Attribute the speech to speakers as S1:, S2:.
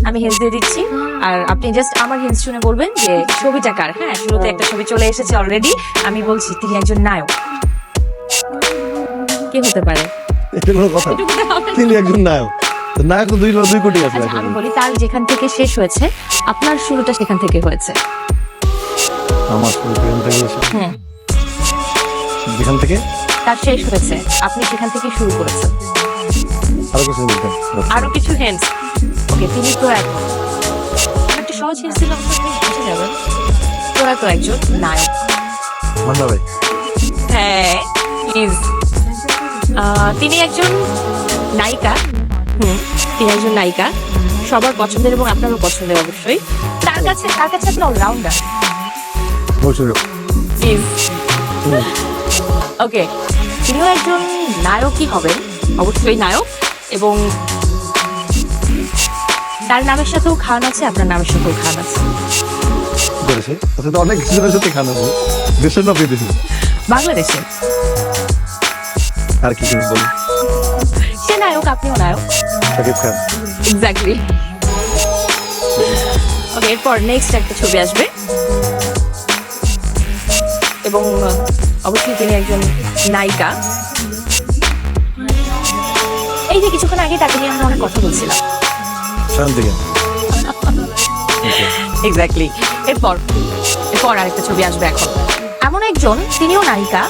S1: আমি হিন্টস দিয়ে দিচ্ছি আর আপনি জাস্ট আমার হিন্টস শুনে বলবেন যে ছবিটা কার। হ্যাঁ, শুরুতে একটা ছবি চলে এসেছে অলরেডি। আমি বলছি তিনি একজন নায়ক। কে হতে পারে?
S2: এটা কোনো কথা?
S1: এটুকু তো হবে না।
S2: তিনি একজন নায়ক। তো নায়ক তো 2 কোটি আছে
S1: আচ্ছা,
S2: এখন।
S1: আমি বলি তার যেখান থেকে শেষ হয়েছে আপনার শুরুটা সেখান থেকে হয়েছে।
S2: আমার শুরু যেখান থেকে হয়েছে।
S1: হুম।
S2: যেখান থেকে
S1: তার শেষ হয়েছে আপনি সেখান থেকে শুরু করেছেন।
S2: আরো কিছু বলতেন।
S1: আরো কিছু হিন্টস। ওকে, তিনি তো একটা সহজ হিন্টস দিলাম তো আপনি বুঝে যাবেন। তোরা তো একজন নায়ক।
S2: মান্না ভাই।
S1: হ্যাঁ, প্লিজ। তিনি একজন নায়িকা। তিনি একজন নায়িকা, সবার পছন্দের এবং আপনারও পছন্দের অবশ্যই। তার কাছে আপনি অলরাউন্ডার।
S2: বসুর।
S1: প্লিজ। ওকে, তিনিও একজন নায়কই হবেন, অবশ্যই নায়ক, এবং তার নামের সাথেও খান আছে, আপনার নামের সাথেও খান আছে।
S2: করেছে আচ্ছা, তো অনেক কিছুদের সাথে খান আছে। দেশের না বিদেশে?
S1: বাংলাদেশে।
S2: আর কি কিছু বলি?
S1: সে নায়ক, আপনিও নায়ক।
S2: শাকিব খান।
S1: এক্স্যাক্টলি। ওকে, এরপর নেক্সট একটা ছবি আসবে এবং অবশ্যই তিনি একজন নায়িকা। এই যে কিছুক্ষণ আগে তাকে নিয়ে আমরা অনেক কথা বলছিলাম।
S2: শান্তিকে।
S1: এক্স্যাক্টলি। এরপর আরেকটা ছবি আসবে এখন। এমন একজন, তিনিও নায়িকা,